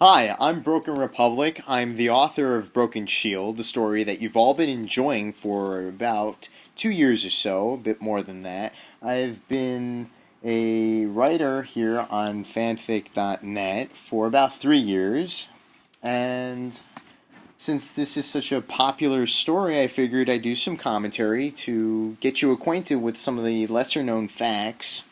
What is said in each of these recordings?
Hi, I'm Broken Republic. I'm the author of Broken Shield, the story that you've all been enjoying for about 2 years or so, a bit more than that. I've been a writer here on fanfic.net for about 3 years, and since this is such a popular story, I figured I'd do some commentary to get you acquainted with some of the lesser known facts,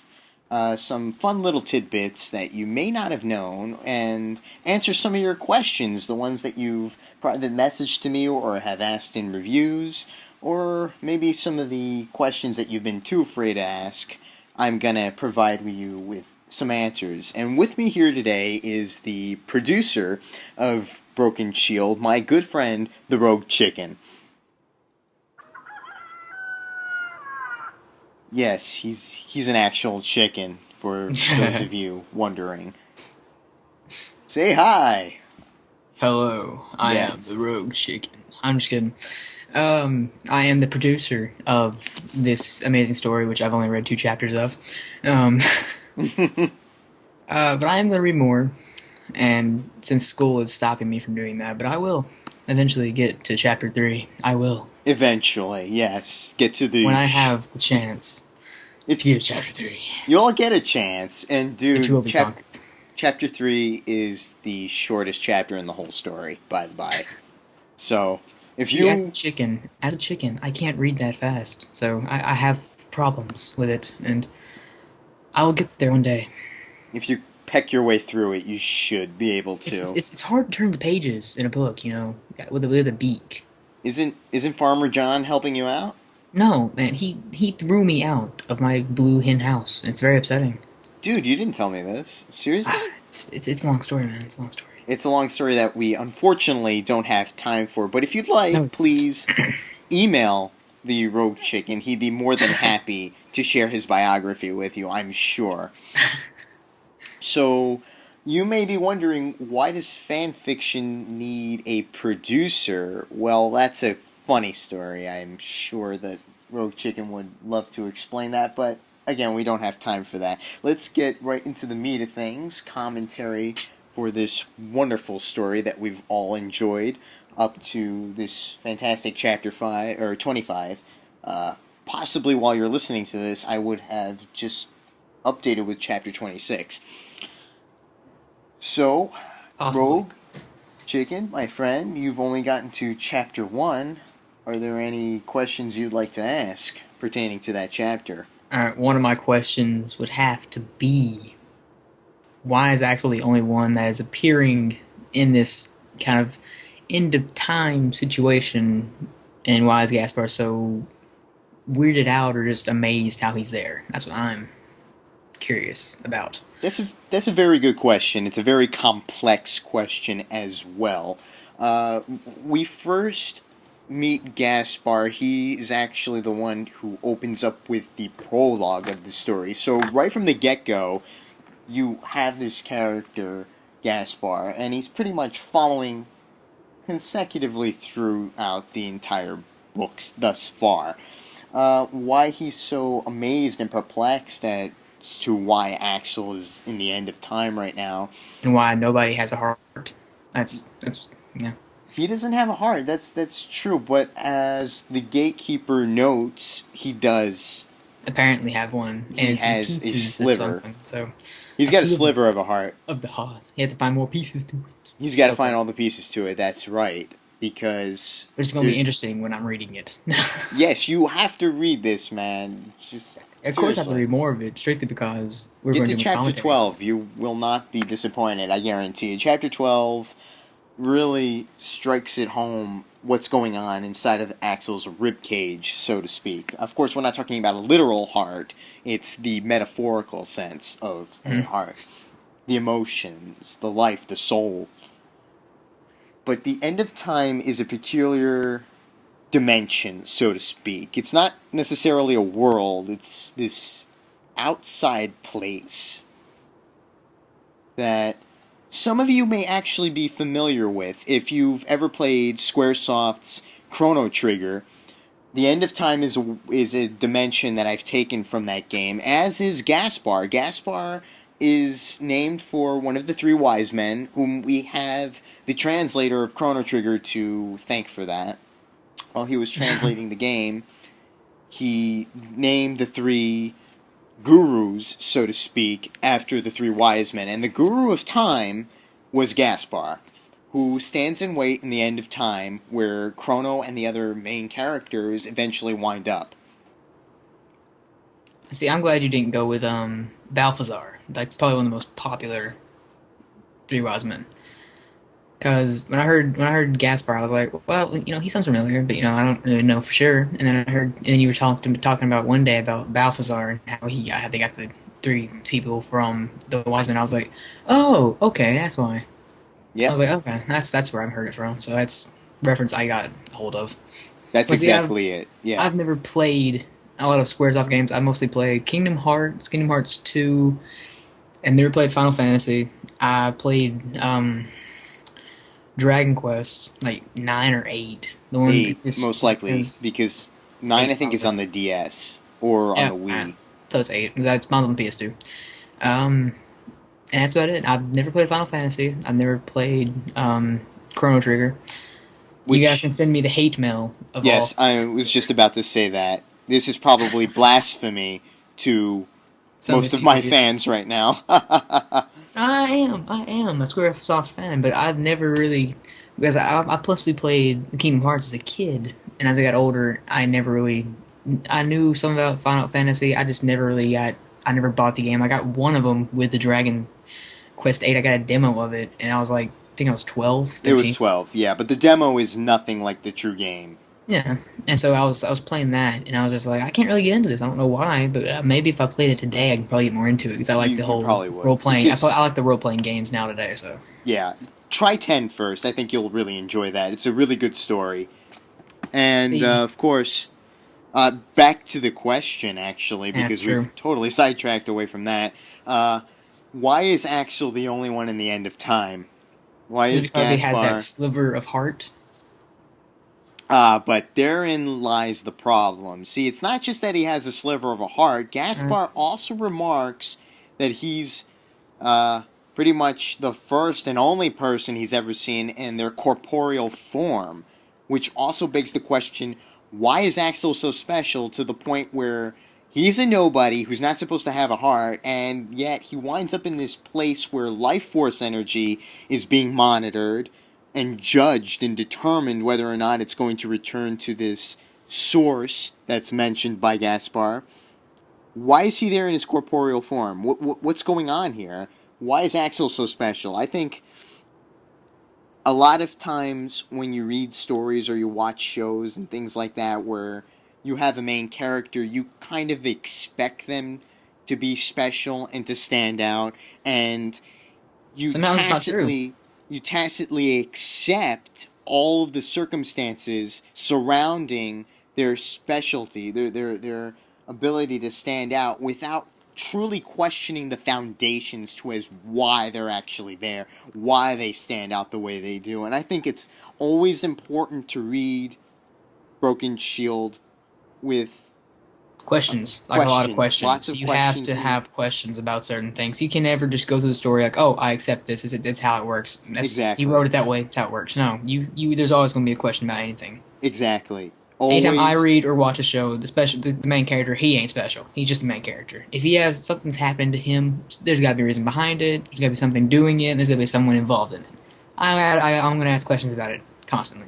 some fun little tidbits that you may not have known, and answer some of your questions, the ones that you've probably messaged to me or have asked in reviews, or maybe some of the questions that you've been too afraid to ask. I'm gonna provide you with some answers. And with me here today is the producer of Broken Shield, my good friend, TheRogueChicken. Yes, he's an actual chicken, for those of you wondering. Say hi! Hello, I Yeah. am the Rogue Chicken. I'm just kidding. I am the producer of this amazing story, which I've only read 2 chapters of. Um, but I am going to read more, and since school is stopping me from doing that, but I will eventually get to chapter 3. I will. Eventually, yes. Get to When the I have the chance to it's get to chapter 3. you'll get a chance, and The two will dude, be conquered. chapter 3 is the shortest chapter in the whole story, by the by. So, if See, you as a chicken, I can't read that fast, so I have problems with it, and I will get there one day. if you peck your way through it, you should be able It's, to. it's it's hard to turn the pages in a book, with a beak. Isn't Farmer John helping you out? No, man, he threw me out of my blue hen house. It's very upsetting. Dude, you didn't tell me this. Seriously? It's a long story, man. It's a long story. It's a long story that we unfortunately don't have time for, but if you'd like, No, please email the Rogue Chicken. He'd be more than happy to share his biography with you, I'm sure. So, you may be wondering, why does fan fiction need a producer? Well, that's a funny story. I'm sure that Rogue Chicken would love to explain that, but again, we don't have time for that. Let's get right into the meat of things, commentary for this wonderful story that we've all enjoyed up to this fantastic chapter 5 or 25. Possibly while you're listening to this, I would have just updated with chapter 26. So, possibly. Rogue Chicken, my friend, you've only gotten to chapter 1. Are there any questions you'd like to ask pertaining to that chapter? All right, one of my questions would have to be, why is Axel the only one that is appearing in this kind of end of time situation, and why is Gaspar so weirded out or just amazed how he's there? That's what I'm curious about. That's a very good question. It's a very complex question as well. Uh, we first meet Gaspar. He is actually the one who opens up with the prologue of the story. So right from the get go, you have this character Gaspar, and he's pretty much following consecutively throughout the entire books thus far. Why he's so amazed and perplexed as to why Axel is in the end of time right now. And why nobody has a heart. That's yeah. He doesn't have a heart. That's true. But as the gatekeeper notes, he does. Apparently have one, and He it's in has a pieces or sliver. something. So He's a got a sliver sliver of a heart. of the heart. You have to find more pieces to it. He's got to So find far, all the pieces to it. That's right. Because but it's gonna be there's interesting when I'm reading it. yes, you have to read this, man. Just Of course, I have to seriously. read more of it, strictly because we're Get going to to do a chapter commentary. 12. You will not be disappointed, I guarantee you. Chapter 12 really strikes it home what's going on inside of Axel's rib cage, so to speak. Of course, we're not talking about a literal heart, it's the metaphorical sense of a Mm-hmm. heart. The emotions, the life, the soul. But the end of time is a peculiar dimension, so to speak. It's not necessarily a world, it's this outside place that some of you may actually be familiar with if you've ever played Squaresoft's Chrono Trigger. The end of time is a dimension that I've taken from that game, as is Gaspar. Gaspar is named for one of the three wise men, whom we have the translator of Chrono Trigger to thank for that. While he was translating the game, he named the three gurus, so to speak, after the three wise men. And the guru of time was Gaspar, who stands in wait in the end of time, where Chrono and the other main characters eventually wind up. See, I'm glad you didn't go with Balthazar. That's probably one of the most popular three wise men. Because when I heard Gaspar, I was like, well, he sounds familiar, but I don't really know for sure. And then and then you were talking about one day about Balthazar and how they got the three people from the wise men. I was like, oh, okay, that's why. I Yep, was like, okay, that's where I've heard it from. So that's reference I got a hold of. that's But see, exactly it. Yeah. I've never played a lot of SquareSoft games. I mostly played Kingdom Hearts, Kingdom Hearts 2, and never played Final Fantasy. I played Dragon Quest, like 9 or 8. The one 8, is, most likely, is because 9, I 8 think, is probably. on the DS or on Yeah, the Wii. so it's 8. Mine's on PS2. Um, and that's about it. I've never played Final Fantasy. I've never played Chrono Trigger. You guys Which, can send me the hate mail of all yes, I things was just considered. about to say that. This is probably blasphemy to Some of most these of people my here. fans right now. I am a SquareSoft fan, but I've never really because I purposely played Kingdom Hearts as a kid, and as I got older, I never really I knew something about Final Fantasy. I just never really got. I never bought the game. I got one of them with the Dragon Quest 8. I got a demo of it, and I was like, I think I was 12, It was 13. 12, yeah, but the demo is nothing like the true game. Yeah, and so I was playing that, and I was just like, I can't really get into this. I don't know why, but maybe if I played it today, I could probably get more into it because I like the You whole probably would. role playing. Because, I like the role playing games now today. So yeah, try 10 first. I think you'll really enjoy that. It's a really good story. And, see, of course, back to the question, actually, yeah, because we've true. totally sidetracked away from that. Why is Axel the only one in the end of time? Why Is it is because he has that Gaspar? sliver of heart? But therein lies the problem. See, it's not just that he has a sliver of a heart. Uh, Gaspar also remarks that he's uh, pretty much the first and only person he's ever seen in their corporeal form, which also begs the question, why is Axel so special to the point where he's a nobody who's not supposed to have a heart, and yet he winds up in this place where life force energy is being monitored and judged and determined whether or not it's going to return to this source that's mentioned by Gaspar. Why is he there in his corporeal form? What's going on here? Why is Axel so special? I think a lot of times when you read stories or you watch shows and things like that where you have a main character, you kind of expect them to be special and to stand out, and you Sometimes it's not true. tacitly you tacitly accept all of the circumstances surrounding their specialty, their ability to stand out without truly questioning the foundations to as why they're actually there, why they stand out the way they do. And I think it's always important to read Broken Shield with Questions, like a lot of questions, lots questions. of You have questions, to and have questions about certain things. You can never just go through the story like, "Oh, I accept this. That's how it works. That's you exactly, wrote it that way. That's how it works." No, you. There's always going to be a question about anything. exactly, Anytime I always. read or watch a show, the main character, he ain't special. He's just the main character. If he has something's happened to him, there's got to be a reason behind it. There's got to be something doing it. And there's got to be someone involved in it. I'm gonna ask questions about it constantly.